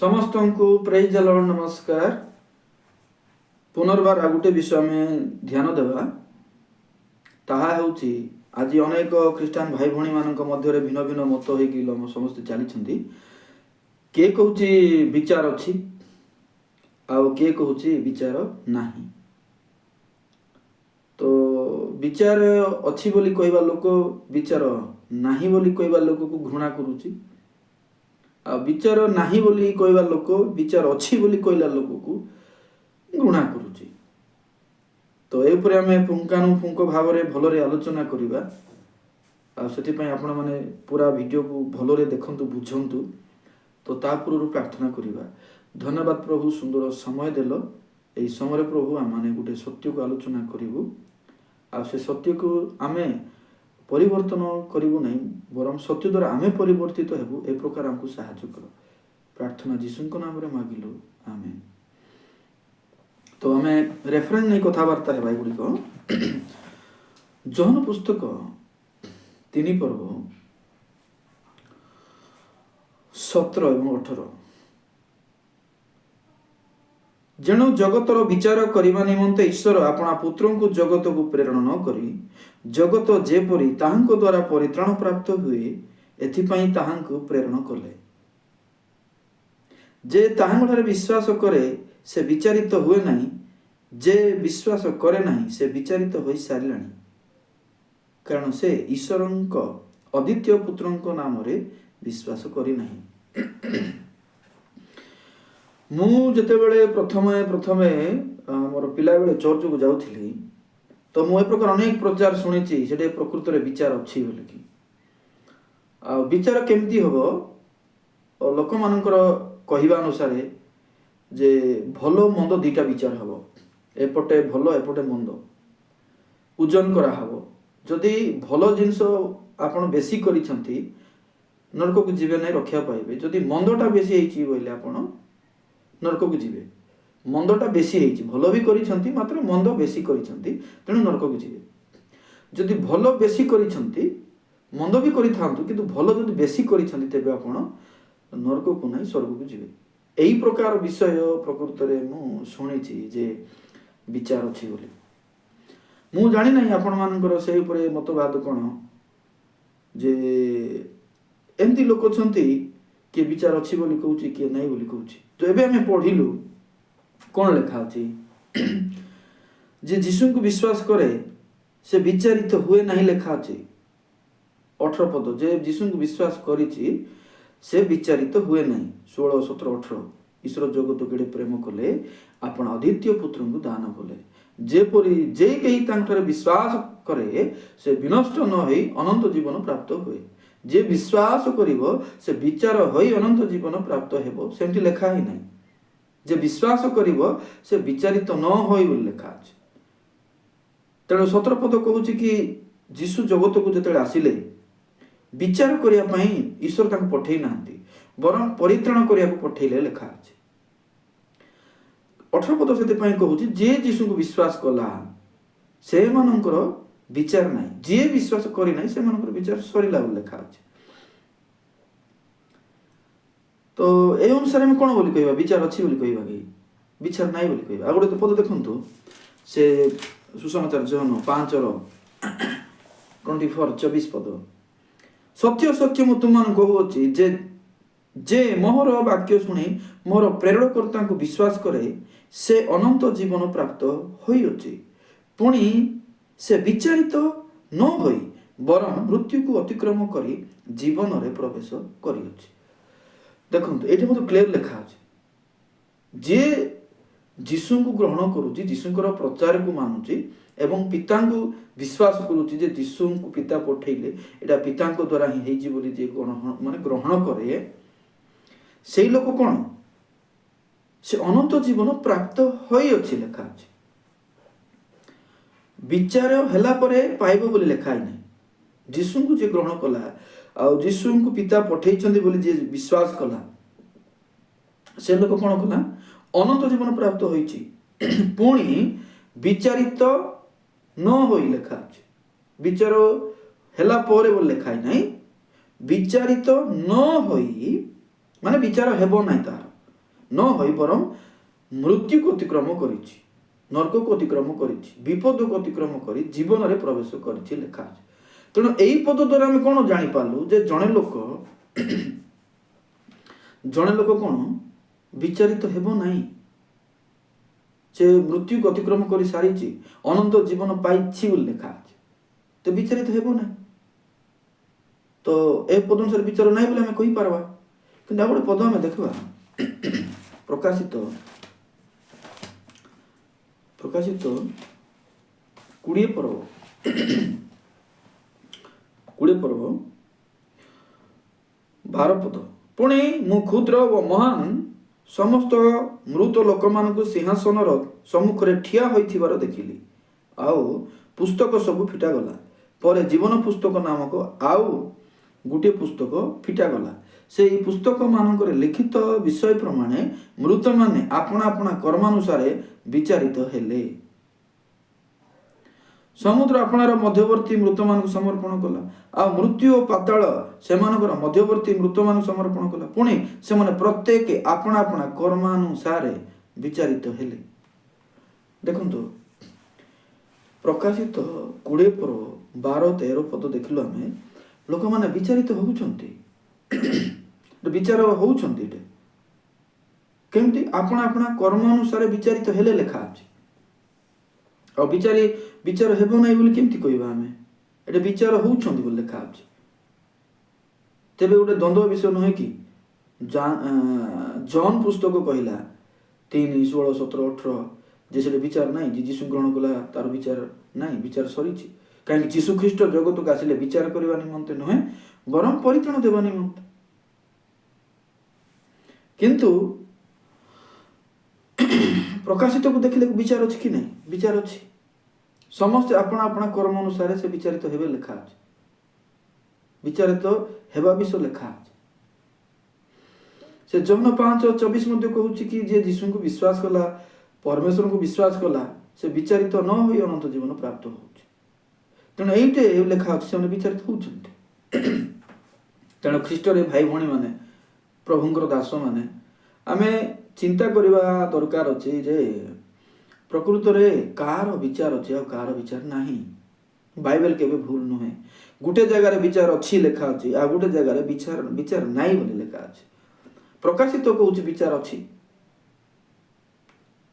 समस्त को praise the Lord नमस्कार। पुनर्बार आ गोटे विषय आम ध्यान देवा ताहा हेउची आज अनेक ख्रीष्टान भाई भणी मानक मध्य भिन्न भिन्न मत होइकि समस्ते चली किए कहूँ विचार अच्छी आउ किए कहूँ विचार नाही। तो विचार अच्छी बोली कहवा लोक विचार नाही बोली कहवा लोक को घृणा करुची आ विचार नाही बोली कहवा लोक विचार अच्छी बोली कहला लोक को घृणा करुची। तो ए उपरे आमे पुंखानुपुंख भाव में भलरे आलोचना करिबा आ सेति पय आपण माने पूरा वीडियो को भलरे देखंतु बुझंतु। तो ता पूर्व प्रार्थना करिबा। धन्यवाद प्रभु सुंदर समय देलो। एई समय प्रभु आम माने गोटे सत्य को आलोचना करिबु आ से सत्य को आमे परिवर्तन करिबु नहीं बरम सत्य द्वारा आमे परिवर्तित हेबु ए प्रकार हमको सहायता कर। प्रार्थना जीसु को नाम रे मागिलु आमेन। तो आमे रेफरेंस नहीं कथावार्ता है भाई गुडी को जॉन पुस्तक 3 पर्व 17 एवं 18 जेणु जगतर विचार करने निमंते ईश्वर अपना पुत्र को जगत को प्रेरण न करी जगत जेपरी ताहांको द्वारा परित्राण प्राप्त हुए एथिपाई ताहांको प्रेरण कले। जे ताहांଠାରେ विश्वास करे से विचारित हुए नहीं, जे विश्वास करे नहीं से विचारित हो सारिलानी, कारण से ईश्वरंको अद्वितीय पुत्रंको नाम रे विश्वास करी नहीं। मु जेतेबेले प्रथमे मोर पिला बेले चर्च को जाउथिली तो मु ए प्रकार अनेक प्रचार सुनिछि सेटे प्रकृत रे विचार अछि बोले कि आ विचार केमती हबो लोक मानकर कहिबा अनुसार जे भलो मंद दीटा विचार हबो एपटे भलो एपटे मंद ओजन करा हबो। जदि भलो जिंस आपण बेसी करिसंती नरक को जीवे नै रक्षा पाइबे। जदि मंदटा बेसी हेछि बोले आपण नरक को जीवे। मंदटा बेसी हेछि भलो भी करिसंती मात्र मंद बेसी करिसंती तेणु नरक को जीवे। जदि भलो बेसी करिसंती मंद भी करिथांतु किंतु भलो जदि बेसी करिसंती तेबे आपण नरक को नै स्वर्ग को जीवे। एही प्रकार विषय प्रकृत रे मु सुनिछि जे विचार अछि बोली। मु जानि नै आपण मानकर सेही ऊपर मतवाद कोन जे एमती लोक छंती के विचार अछि बोली कहूछि के नै बोली कहूछि। तो एबे हमें पढ़िलु कौन लिखा अछि जे यीशु को विश्वास करे से विचारित हुए नहीं लिखा अछि 18 पद जे यीशु को विश्वास करिछि से विचारित हुए नहीं 16 17 18 ईश्वर जगत केडे प्रेम कले आपण अद्वितीय पुत्र को दान कले जेपरि जे केही तांकर विश्वास करे से विनष्ट न होई अनंत जीवन प्राप्त हुए। जे विश्वास करिवो से विचार होई अनंत जीवन प्राप्त हेबो सेमति लेखा ही नहीं। जे विश्वास करिवो से विचारित न होई बोली लेखा अछि। तेणु 17 पद कहूछि कि यीशु जगत को जते आसिले विचार करिया पई ईश्वर तांको पठेई नांती बरं परित्राण करिया को पठेइले लेखा अछि। 18 पद सेते पई कहूछि जे यीशु को विश्वास कला से मानकर विचार नहीं, जे विश्वास करी नहीं से मानकर विचार सरिला बोली लेखा अछि। तो ए अनुसार हम कोन बोली कहबा विचार अछि बोली कहबा कि विचार नाही बोली कहबा। आ गोटे पद देखंतु से सुसमाचार जन 5 और 24 पद सत्य सत्य मु तुमन कहूछि जे मोहर वाक्य सुनी मोर प्रेरणकर्ता को विश्वास करे से अनंत जीवन प्राप्त होई अछि पुणी से विचारित न होई बरं मृत्यु को अतिक्रम करी जीवन रे प्रवेश करी अछि। देखंतु एठी मते क्लियर लिखा अछि जे यीशु को ग्रहण करूची यीशुकर प्रचार को मानुची एवं पिता को विश्वास करूची जे यीशु को पिता पठेइले एटा पिता को द्वारा ही हेजी बोली जे माने ग्रहण करे सेई लोक कोन से अनंत जीवन प्राप्त होई अछि लेखा अछि। विचार हला परे पाइबो बोली लेखा नहीं। यीशु को जे ग्रहण कला आ यीशु को पिता पठेइछंदी बोली जे विश्वास कला से लोक कोन कला अनंत जीवन प्राप्त होईछि पुणी विचारित न होई लेखा अछि। विचार हला परे बोली लेखा नहीं। विचारित न होई माने विचार हेबो नहीं तार न होई बरम मृत्यु को अतिक्रम करिछि, नरक को अतिक्रम करिछि, विपद को अतिक्रम करी जीवन रे प्रवेश करिछि लेखा अछि। तेणु एई पद द्वारा आम कौन जानी पारलु जे जड़े लोक कौन विचारित हेबो नहीं, से मृत्यु को अतिक्रम कर सारी अनंत जीवन पाइछि बोली लेखा अछि, तो विचारित हेबो नहीं। तो ए पद अनुसार विचार नहीं बोले आम कहि पारबा। किंतु गोटे पद आम देखा प्रकाशित 20 पर्व 12 पद, पुणी मु क्षुद्र व महान समस्त मृत लोक मान सिंहासन सम्मुख ठिया होइथिबार देखिली, आउ पुस्तक सब फिटा गला, पर जीवन पुस्तक नामक आउ गोटे पुस्तक फिटा गला। से पुस्तक मानक लिखित विषय प्रमाणे मृत माने अपना अपना कर्मानुसार विचारित हेले। समुद्र अपनार मध्यवर्ती मृत मान समर्पण कला, आ मृत्यु और पाताल सेमानकर मध्यवर्ती मृत मान समर्पण कला, पुणी से प्रत्येक अपना अपना कर्मानुसार विचारित हेले। देखंतु प्रकाशित 20 पर्व 12-13 पद देखिलु आमे, लोक माने विचारित होउछंती विचार होउछंती केमती अपना अपना कर्म अनुसार विचारित हेले लेखा अछि। और विचार हेबो नहीं बोली केमती कहबा आमे, एटा विचार होउछंती बोली लेखा अछि। तेबे गोटे द्वंद्व विषय नहे कि जॉन पुस्तक कहला 3:16-17-18 जे से विचार नहीं, जे यीशु ग्रहण कला तार विचार नहीं, विचार सरीछि। कहीं यीशु ख्रीष्ट जगत को आसिले विचार करबा निमंते नहे बरम परित्राण देबा निमंते। किंतु प्रकाशित को देखिले विचार अछि कि नहीं, विचार अछि। समस्त अपना अपना कर्म अनुसार से विचारित हेबे लेखा अछि, विचारित हेबा विषय लेखा अछि। से जॉन 5:24 मध्ये कहूछि कि जे यीशु को विश्वास कला, परमेश्वर को विश्वास कला, से विचारित न होई अनंत जीवन प्राप्त होछि। तेणु एइटे लेखा अछि, से विचारित होउछन्ति। तेणु ख्रीष्ट रे भाई भणी माने, प्रभुंकर दास माने आमे चिंता करबा दरकार अछि जे प्रकृत रे कार विचार अछि आ कार विचार नाही। बाइबल केबे भूल नहे, गुटे जगह रे विचार अछि लेखा अछि, आ गुटे जगह रे विचार नाही बोली लेखा अछि। प्रकाशित कहूछि विचार अछि,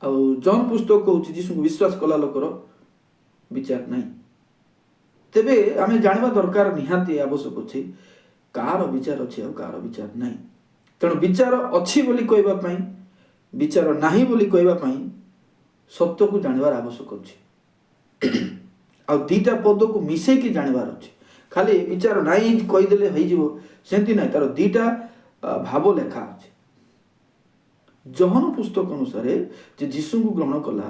आ जॉन पुस्तक कहूछि यीशु को विश्वास कला लोकर विचार नाही। तेबे आमे जानिबा दरकार निहाती आवश्यक अछि कार विचार अछि आ कार विचार नाही। तेणु विचार अछि बोली कहबा पई, विचार नाही बोली कहबा पई सत्य को जानिबार आवश्यक अछि। आ दीटा पद को मिसे की जानिबार अछि। खाली विचार नाही कहि देले होई जिवो सेंति नाही, तार दीटा भाव लेखा अछि। जॉन पुस्तक अनुसार जे यीशु को ग्रहण कला,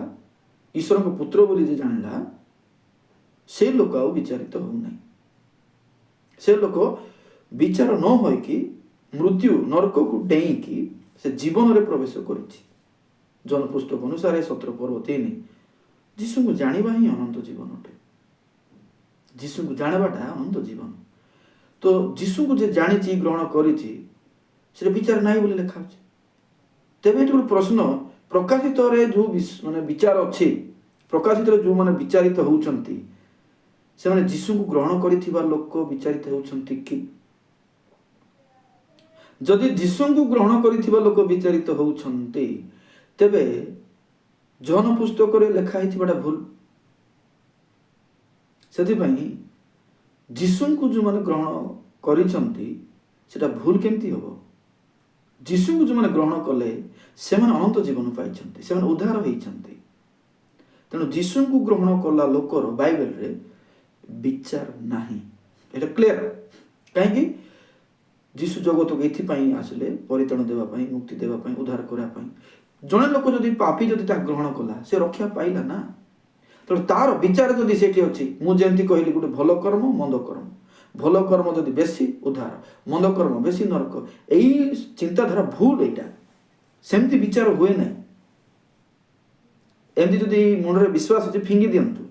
ईश्वर को पुत्र बोली जे जानला, से लोक आ विचारित हो नाही। से लोक विचार न होय कि मृत्यु नरक को डेई कि से जीवन रे प्रवेश करिछि। जॉन पुस्तक अनुसार 17:3 यीशु को जानिबा ही अनंत जीवन अटे। यीशु को जानिबाटा अनंत जीवन। तो यीशु को जे जानिछि ग्रहण करिछि से विचार नाही बोली लेखा अछि। तेबे एटु प्रश्न, प्रकाशित रे जो माने विचार अछि, प्रकाशित रे जो माने विचारित होउछंती, से माने यीशु को ग्रहण करिथिबा लोक विचारित होउछंती कि? जदि यीशु को ग्रहण करिथिबा लोक विचारित होउछंती, तेबे जॉन पुस्तक रे लेखा हिथिबाटा भूल। सेति पई यीशु को जो माने ग्रहण करिछंती सेटा भूल केमती होबो? यीशु को जो माने ग्रहण कले से माने अनंत जीवन पाइछंती, से माने उद्धार होइछंती। तेणु यीशु को ग्रहण कला लोकर बाइबल रे विचार नाही, एटा क्लियर। काहे कि यीशु जगत को एथि पई आसले परित्राण देबा पई, मुक्ति देबा पई, उद्धार करा पई। जने लोक जदि पापी जदि ता ग्रहण कला, से रक्षा पाइला ना। तो तार विचार जदि सेठी अछि, मु जेंति कहली गुटे भलो कर्म मंद कर्म, भलो कर्म जदि बेसी उद्धार, मंद कर्म बेसी नरक, एई चिंताधारा भूल। एटा सेमति विचार होए नै। एमति जदि मन रे विश्वास अछि फिंगी दियंतु।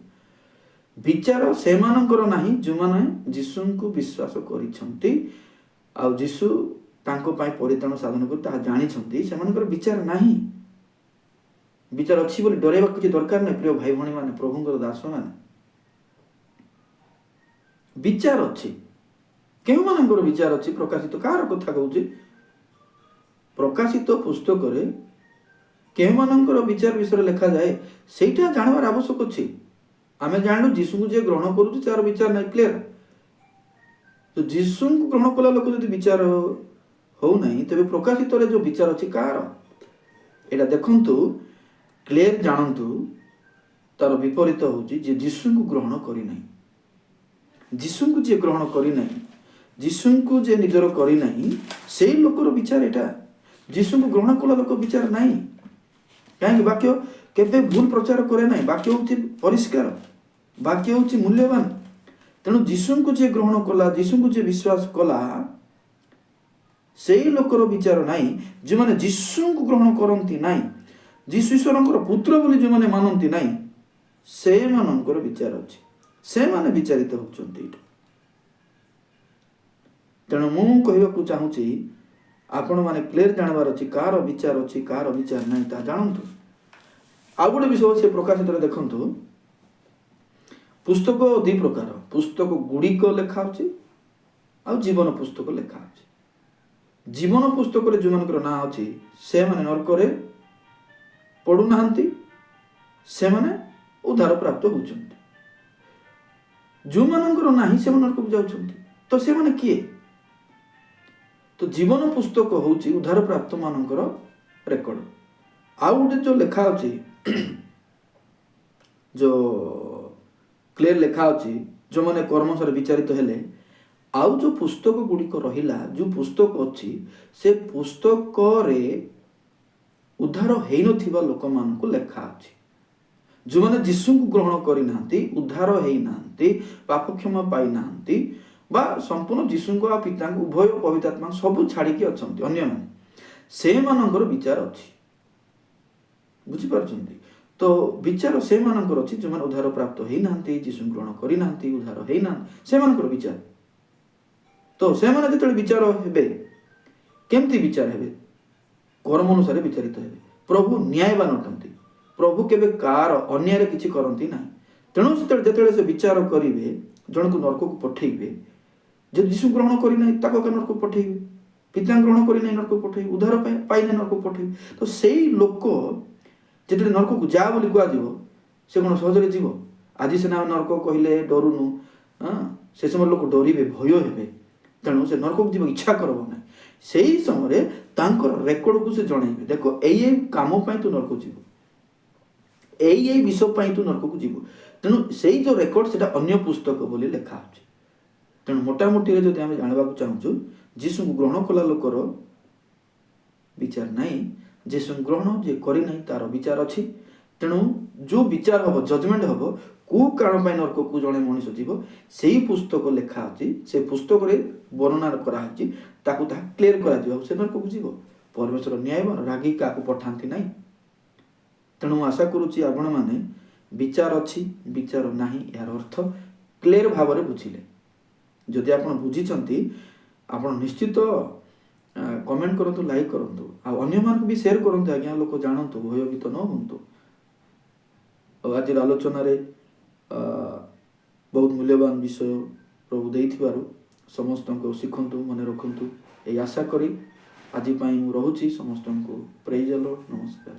विचार से मानकर नाही जो माने यीशु को विश्वास करिछंती, आ यीशु ତାଙ୍କ ପାଇଁ ପରିତ୍ରାଣ ସାଧନ କରି ତାହା ଜାଣିଛନ୍ତି, ସେମାନଙ୍କର ବିଚାର ନାହିଁ। ବିଚାର ଅଛି ବୋଲି ଡରେଇବା କିଛି ଦରକାର ନାହିଁ ପ୍ରିୟ ଭାଇ ଭଉଣୀ ମାନେ, ପ୍ରଭୁଙ୍କର ଦାସ ମାନେ। ବିଚାର ଅଛି। କେଉଁମାନଙ୍କର ବିଚାର ଅଛି? ପ୍ରକାଶିତ କାହାର କଥା କହୁଛି? ପ୍ରକାଶିତ ପୁସ୍ତକରେ କେଉଁମାନଙ୍କର ବିଚାର ବିଷୟରେ ଲେଖାଯାଏ ସେଇଟା ଜାଣିବାର ଆବଶ୍ୟକ ଅଛି। ଆମେ ଜାଣିଲୁ ଯୀଶୁଙ୍କୁ ଯିଏ ଗ୍ରହଣ କରୁଛି ତାର ବିଚାର ନାହିଁ, କ୍ଲିୟର। ତ ଯୀଶୁଙ୍କୁ ଗ୍ରହଣ କଲା ଲୋକ ଯଦି ବିଚାର ହଉନାହିଁ, ତେବେ ପ୍ରକାଶିତରେ ଯୋଉ ବିଚାର ଅଛି କାହାର? ଏଇଟା ଦେଖନ୍ତୁ, କ୍ଲିୟର ଜାଣନ୍ତୁ, ତାର ବିପରୀତ ହଉଛି ଯେ ଯୀଶୁଙ୍କୁ ଗ୍ରହଣ କରିନାହିଁ। ଯୀଶୁଙ୍କୁ ଯିଏ ଗ୍ରହଣ କରିନାହିଁ, ଯୀଶୁଙ୍କୁ ଯିଏ ନିଜର କରିନାହିଁ, ସେଇ ଲୋକର ବିଚାର ଏଇଟା। ଯୀଶୁଙ୍କୁ ଗ୍ରହଣ କଲା ଲୋକ ବିଚାର ନାହିଁ। କାହିଁକି? ବାକ୍ୟ କେବେ ଭୁଲ ପ୍ରଚାର କରେ ନାହିଁ। ବାକ୍ୟ ହେଉଛି ପରିଷ୍କାର, ବାକ୍ୟ ହେଉଛି ମୂଲ୍ୟବାନ। ତେଣୁ ଯୀଶୁଙ୍କୁ ଯିଏ ଗ୍ରହଣ କଲା, ଯୀଶୁଙ୍କୁ ଯିଏ ବିଶ୍ୱାସ କଲା, ସେଇ ଲୋକର ବିଚାର ନାହିଁ। ଯେଉଁମାନେ ଯୀଶୁଙ୍କୁ ଗ୍ରହଣ କରନ୍ତି ନାହିଁ, ଯୀଶୁ ଈଶ୍ୱରଙ୍କର ପୁତ୍ର ବୋଲି ଯେଉଁମାନେ ମାନନ୍ତି ନାହିଁ, ସେମାନଙ୍କର ବିଚାର ଅଛି। ସେମାନେ ବିଚାରିତ ହେଉଛନ୍ତି। ତେଣୁ ମୁଁ କହିବାକୁ ଚାହୁଁଛି, ଆପଣମାନେ କ୍ଲିୟର ଜାଣିବାର ଅଛି କାହାର ବିଚାର ଅଛି, କାହାର ବିଚାର ନାହିଁ, ତାହା ଜାଣନ୍ତୁ। ଆଉ ଗୋଟେ ବିଷୟ ସେ ପ୍ରକାଶିତରେ ଦେଖନ୍ତୁ, ପୁସ୍ତକ ଦୁଇ ପ୍ରକାର। ପୁସ୍ତକ ଗୁଡ଼ିକ ଲେଖା ଅଛି, ଆଉ ଜୀବନ ପୁସ୍ତକ ଲେଖା ଅଛି। ଜୀବନ ପୁସ୍ତକରେ ଯେଉଁମାନଙ୍କର ନାଁ ଅଛି ସେମାନେ ନରକରେ ପଡୁନାହାନ୍ତି, ସେମାନେ ଉଦ୍ଧାର ପ୍ରାପ୍ତ ହେଉଛନ୍ତି। ଯେଉଁମାନଙ୍କର ନାହିଁ ସେମାନେ ନରକକୁ ଯାଉଛନ୍ତି। ତ ସେମାନେ କିଏ? ତ ଜୀବନ ପୁସ୍ତକ ହେଉଛି ଉଦ୍ଧାର ପ୍ରାପ୍ତ ମାନଙ୍କର ରେକର୍ଡ। ଆଉ ଗୋଟେ ଯୋଉ ଲେଖା ଅଛି, ଯୋଉ କ୍ଲିୟର ଲେଖା ଅଛି, ଯେଉଁମାନେ କର୍ମସରେ ବିଚାରିତ ହେଲେ। ଆଉ ଯୋଉ ପୁସ୍ତକ ଗୁଡ଼ିକ ରହିଲା, ଯୋଉ ପୁସ୍ତକ ଅଛି, ସେ ପୁସ୍ତକରେ ଉଦ୍ଧାର ହେଇନଥିବା ଲୋକମାନଙ୍କୁ ଲେଖା ଅଛି। ଯେଉଁମାନେ ଯୀଶୁଙ୍କୁ ଗ୍ରହଣ କରିନାହାନ୍ତି, ଉଦ୍ଧାର ହେଇନାହାନ୍ତି, ପାପ କ୍ଷମା ପାଇନାହାନ୍ତି, ବା ସମ୍ପୂର୍ଣ୍ଣ ଯୀଶୁଙ୍କ ଆଉ ପିତାଙ୍କୁ ଉଭୟ ପବିତ୍ରାତ୍ମା ସବୁ ଛାଡ଼ିକି ଅଛନ୍ତି ଅନ୍ୟମାନେ, ସେମାନଙ୍କର ବିଚାର ଅଛି। ବୁଝିପାରୁଛନ୍ତି? ତ ବିଚାର ସେମାନଙ୍କର ଅଛି ଯେଉଁମାନେ ଉଦ୍ଧାର ପ୍ରାପ୍ତ ହେଇନାହାନ୍ତି, ଯୀଶୁଙ୍କୁ ଗ୍ରହଣ କରିନାହାନ୍ତି, ଉଦ୍ଧାର ହେଇନାହାନ୍ତି, ସେମାନଙ୍କର ବିଚାର। ତ ସେମାନେ ଯେତେବେଳେ ବିଚାର ହେବେ, କେମିତି ବିଚାର ହେବେ? କର୍ମ ଅନୁସାରେ ବିଚାରିତ ହେବେ। ପ୍ରଭୁ ନ୍ୟାୟବାନ ଅଟନ୍ତି। ପ୍ରଭୁ କେବେ କାହାର ଅନ୍ୟାୟରେ କିଛି କରନ୍ତି ନାହିଁ। ତେଣୁ ଯେତେବେଳେ ସେ ବିଚାର କରିବେ, ଜଣକୁ ନରକକୁ ପଠେଇବେ। ଯଦି ଯୀଶୁ ଗ୍ରହଣ କରିନାହିଁ ତାକୁ ନରକକୁ ପଠେଇବେ, ପିତା ଗ୍ରହଣ କରିନାହିଁ ନରକକୁ ପଠେଇବେ, ଉଦ୍ଧାର ପାଇନାହିଁ ନରକକୁ ପଠେଇବେ। ତ ସେଇ ଲୋକ ଯେତେବେଳେ ନରକକୁ ଯା ବୋଲି କୁହାଯିବ, ସେ କ'ଣ ସହଜରେ ଯିବ? ଆଜି ସିନା ଆମେ ନରକ କହିଲେ ଡରୁନୁ, ସେ ସମୟରେ ଲୋକ ଡରିବେ, ଭୟ ହେବେ। ତେଣୁ ସେ ନରକକୁ ଯିବାକୁ ଇଚ୍ଛା କରିବ ନାହିଁ। ସେଇ ସମୟରେ ତାଙ୍କର ରେକର୍ଡକୁ ସେ ଜଣେଇବେ, ଦେଖ ଏଇ କାମ ପାଇଁ ତୁ ନରକକୁ ଯିବୁ, ଏଇ ବିଷୟ ପାଇଁ ତୁ ନରକକୁ ଯିବୁ। ତେଣୁ ସେଇ ଯୋଉ ରେକର୍ଡ, ସେଟା ଅନ୍ୟ ପୁସ୍ତକ ବୋଲି ଲେଖା ଅଛି। ତେଣୁ ମୋଟାମୋଟିରେ ଯଦି ଆମେ ଜାଣିବାକୁ ଚାହୁଁଛୁ, ଯୀଶୁଙ୍କୁ ଗ୍ରହଣ କଲା ଲୋକର ବିଚାର ନାହିଁ, ଯୀଶୁଙ୍କୁ ଗ୍ରହଣ ଯିଏ କରିନାହିଁ ତାର ବିଚାର ଅଛି। ତେଣୁ ଯୋଉ ବିଚାର ହବ, ଜଜମେଣ୍ଟ ହବ, କୋଉ କାରଣ ପାଇଁ ନରକକୁ ଜଣେ ମଣିଷ ଯିବ, ସେଇ ପୁସ୍ତକ ଲେଖା ଅଛି, ସେ ପୁସ୍ତକରେ ବର୍ଣ୍ଣନା କରାହେଇଛି, ତାକୁ ତାହା କ୍ଲିୟର କରାଯିବ, ସେ ନରକକୁ ଯିବ। ପରମେଶ୍ୱର ନ୍ୟାୟବାନ, ରାଗି କାହାକୁ ପଠାନ୍ତି ନାହିଁ। ତେଣୁ ମୁଁ ଆଶା କରୁଛି ଆପଣମାନେ ବିଚାର ଅଛି, ବିଚାର ନାହିଁ, ଏହାର ଅର୍ଥ କ୍ଲିୟର ଭାବରେ ବୁଝିଲେ। ଯଦି ଆପଣ ବୁଝିଛନ୍ତି, ଆପଣ ନିଶ୍ଚିତ କମେଣ୍ଟ କରନ୍ତୁ, ଲାଇକ୍ କରନ୍ତୁ, ଆଉ ଅନ୍ୟମାନଙ୍କୁ ବି ସେୟାର କରନ୍ତୁ। ଆଜ୍ଞା, ଲୋକ ଜାଣନ୍ତୁ, ଭୟଭୀତ ନ ହୁଅନ୍ତୁ। ଆଜିର ଆଲୋଚନାରେ ବହୁତ ମୂଲ୍ୟବାନ ବିଷୟ ପ୍ରଭୁ ଦେଇଥିବାରୁ ସମସ୍ତଙ୍କୁ ଶିଖନ୍ତୁ, ମନେ ରଖନ୍ତୁ, ଏହି ଆଶା କରି ଆଜି ପାଇଁ ମୁଁ ରହୁଛି। ସମସ୍ତଙ୍କୁ ପ୍ରେଜ୍ ଦ ଲର୍ଡ। ନମସ୍କାର।